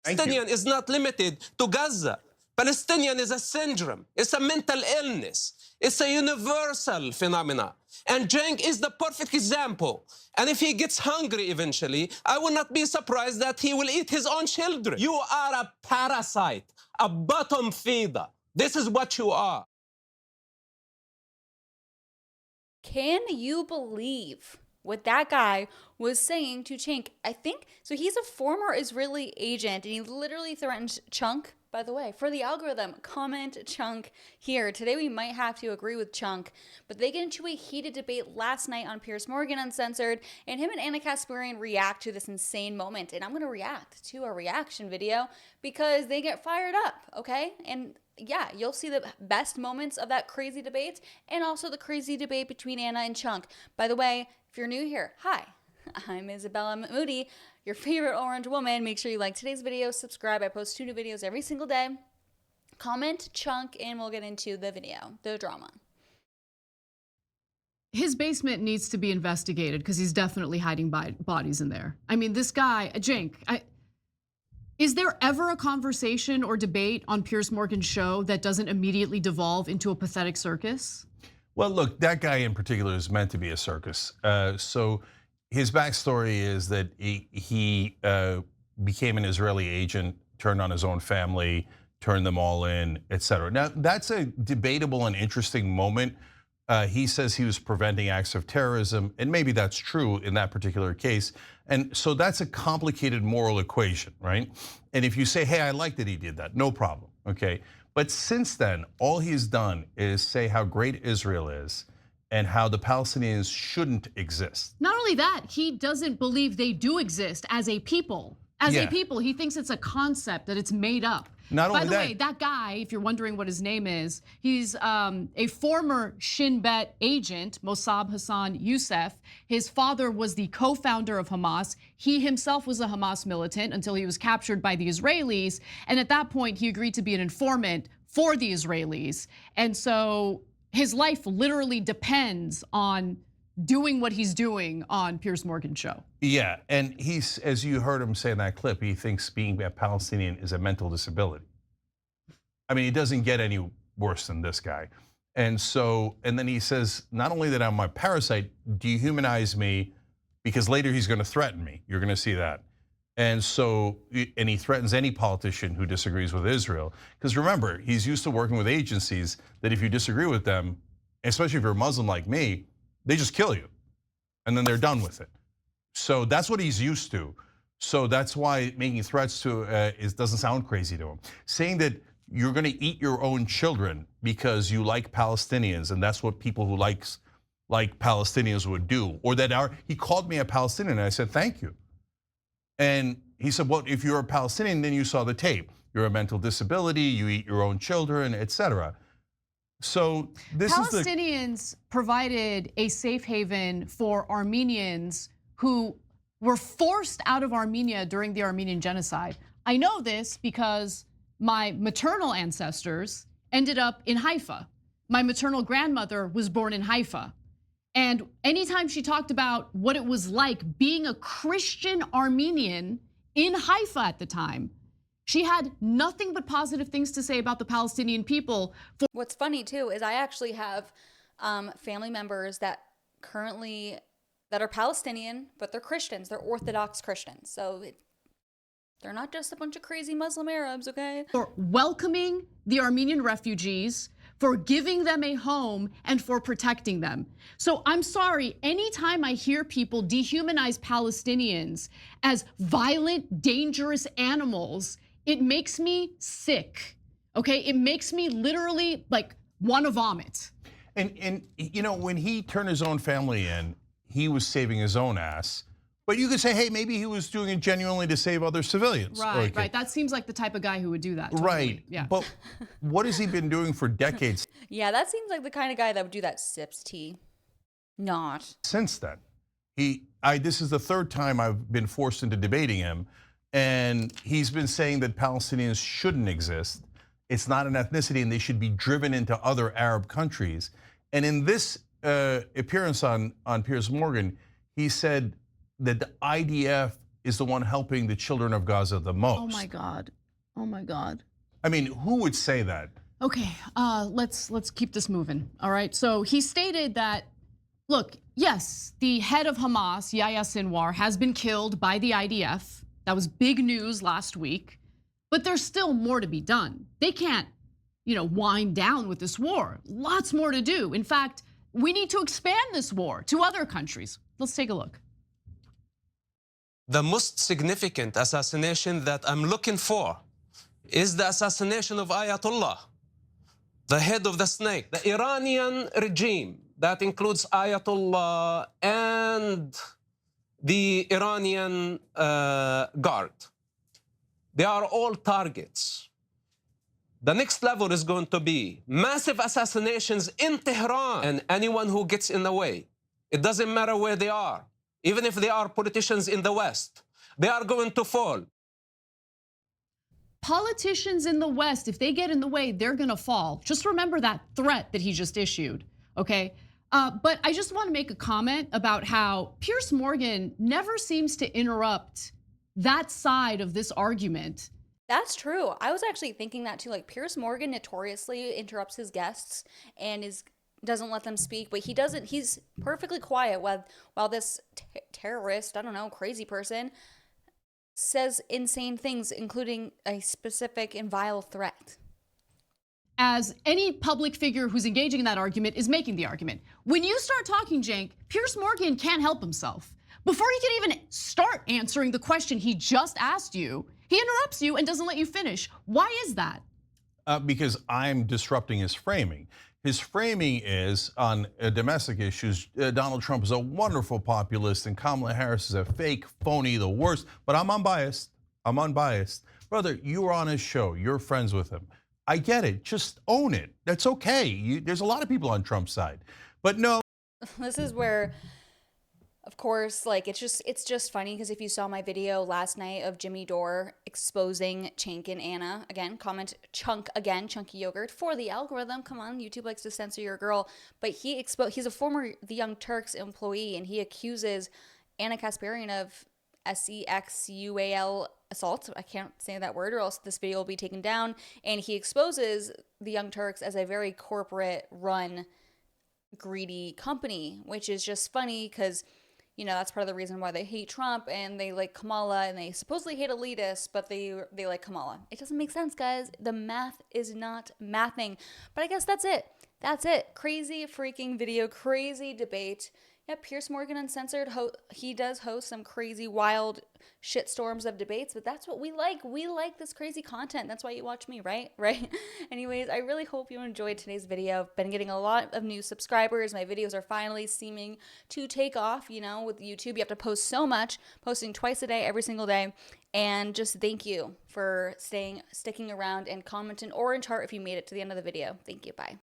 Palestinian is not limited to Gaza. Palestinian is a syndrome. It's a mental illness. It's a universal phenomenon. And Cenk is the perfect example. And if he gets hungry eventually, I will not be surprised that he will eat his own children. You are a parasite, a bottom feeder. This is what you are. Can you believe what that guy was saying to Cenk? I think, so he's a former Israeli agent, and he literally threatened Chunk. By the way, for the algorithm, comment Chunk here. Today we might have to agree with Chunk, but they get into a heated debate last night on Piers Morgan Uncensored, and him and Anna Kasparian react to this insane moment. And I'm going to react to a reaction video because they get fired up, okay? And yeah, you'll see the best moments of that crazy debate and also the crazy debate between Anna and Chunk. By the way, if you're new here, hi, I'm Isabella Moody, your favorite orange woman. Make sure you like today's video, subscribe. I post 2 new videos every single day. Comment Chunk and we'll get into the video, the drama. His basement needs to be investigated because he's definitely hiding bodies in there. I mean, this guy, Cenk, is there ever a conversation or debate on Piers Morgan's show that doesn't immediately devolve into a pathetic circus? Well, look, that guy in particular is meant to be a circus. So his backstory is that he became an Israeli agent, turned on his own family, turned them all in, etc. Now, that's a debatable and interesting moment. He says he was preventing acts of terrorism, and maybe that's true in that particular case. And so that's a complicated moral equation, right? And if you say, hey, I like that he did that, no problem, okay? But since then, all he's done is say how great Israel is and how the Palestinians shouldn't exist. Not only that, he doesn't believe they do exist as a people. As a people, he thinks it's a concept, that it's made up. Not only By the way, that guy, if you're wondering what his name is, he's a former Shin Bet agent, Mossab Hassan Youssef. His father was the co-founder of Hamas. He himself was a Hamas militant until he was captured by the Israelis. And at that point, he agreed to be an informant for the Israelis. And so his life literally depends on doing what he's doing on Piers Morgan's show. Yeah, and he's, as you heard him say in that clip, he thinks being a Palestinian is a mental disability. I mean, it doesn't get any worse than this guy. And so, and then he says, not only that I'm a parasite, dehumanize me, because later he's gonna threaten me. You're gonna see that. And so, and he threatens any politician who disagrees with Israel. Because remember, he's used to working with agencies that if you disagree with them, especially if you're a Muslim like me, they just kill you, and then they're done with it. So that's what he's used to. So that's why making threats to doesn't sound crazy to him. Saying that you're going to eat your own children because you like Palestinians, and that's what people who like Palestinians would do, or that he called me a Palestinian, and I said thank you. And he said, well, if you're a Palestinian, then you saw the tape. You're a mental disability, you eat your own children, etc. So this Palestinians provided a safe haven for Armenians who were forced out of Armenia during the Armenian genocide. I know this because my maternal ancestors ended up in Haifa. My maternal grandmother was born in Haifa. And anytime she talked about what it was like being a Christian Armenian in Haifa at the time, she had nothing but positive things to say about the Palestinian people. What's funny too is I actually have family members that are Palestinian, but they're Christians. They're Orthodox Christians. So they're not just a bunch of crazy Muslim Arabs, okay? For welcoming the Armenian refugees, for giving them a home, and for protecting them. So I'm sorry, anytime I hear people dehumanize Palestinians as violent, dangerous animals, it makes me sick, okay? It makes me literally like want to vomit. And you know, when he turned his own family in, he was saving his own ass. But you could say, hey, maybe he was doing it genuinely to save other civilians. Right, right. That seems like the type of guy who would do that. Totally. Right. Yeah. But what has he been doing for decades? Yeah, that seems like the kind of guy that would do that sips tea. Not. Since then, this is the 3rd time I've been forced into debating him. And he's been saying that Palestinians shouldn't exist. It's not an ethnicity and they should be driven into other Arab countries. And in this appearance on Piers Morgan, he said that the IDF is the one helping the children of Gaza the most. Oh my God. Oh my God. I mean, who would say that? Okay, let's keep this moving. All right. So he stated that, look, yes, the head of Hamas, Yahya Sinwar, has been killed by the IDF. That was big news last week. But there's still more to be done. They can't, wind down with this war. Lots more to do. In fact, we need to expand this war to other countries. Let's take a look. The most significant assassination that I'm looking for is the assassination of Ayatollah, the head of the snake, the Iranian regime that includes Ayatollah and the Iranian guard. They are all targets. The next level is going to be massive assassinations in Tehran, and anyone who gets in the way. It doesn't matter where they are. Even if they are politicians in the West, they are going to fall. Politicians in the West, if they get in the way, they're gonna fall. Just remember that threat that he just issued, okay? But I just wanna make a comment about how Piers Morgan never seems to interrupt that side of this argument. That's true. I was actually thinking that too. Like, Piers Morgan notoriously interrupts his guests and doesn't let them speak, but he doesn't. He's perfectly quiet while this terrorist, I don't know, crazy person says insane things, including a specific and vile threat. As any public figure who's engaging in that argument is making the argument. When you start talking, Cenk, Piers Morgan can't help himself. Before you can even start answering the question he just asked you, he interrupts you and doesn't let you finish. Why is that? Because I'm disrupting his framing. His framing is on domestic issues. Donald Trump is a wonderful populist and Kamala Harris is a fake, phony, the worst. But I'm unbiased. I'm unbiased. Brother, you were on his show. You're friends with him. I get it. Just own it. That's okay. There's a lot of people on Trump's side. But no. This is where, of course, like, it's just funny because if you saw my video last night of Jimmy Dore exposing Cenk and Anna, again, comment chunk again, chunky yogurt for the algorithm. Come on, YouTube likes to censor your girl. But he's a former The Young Turks employee, and he accuses Anna Kasparian of sexual assault. I can't say that word or else this video will be taken down. And he exposes The Young Turks as a very corporate run, greedy company, which is just funny because, that's part of the reason why they hate Trump and they like Kamala, and they supposedly hate elitists, but they like Kamala. It doesn't make sense, guys. The math is not mathing. But I guess that's it. That's it. Crazy freaking video, crazy debate. Yeah, Piers Morgan Uncensored, he does host some crazy, wild shitstorms of debates, but that's what we like. We like this crazy content. That's why you watch me, right? Right? Anyways, I really hope you enjoyed today's video. I've been getting a lot of new subscribers. My videos are finally seeming to take off. With YouTube, you have to post so much, posting twice a day, every single day. And just thank you for sticking around and commenting orange heart if you made it to the end of the video. Thank you. Bye.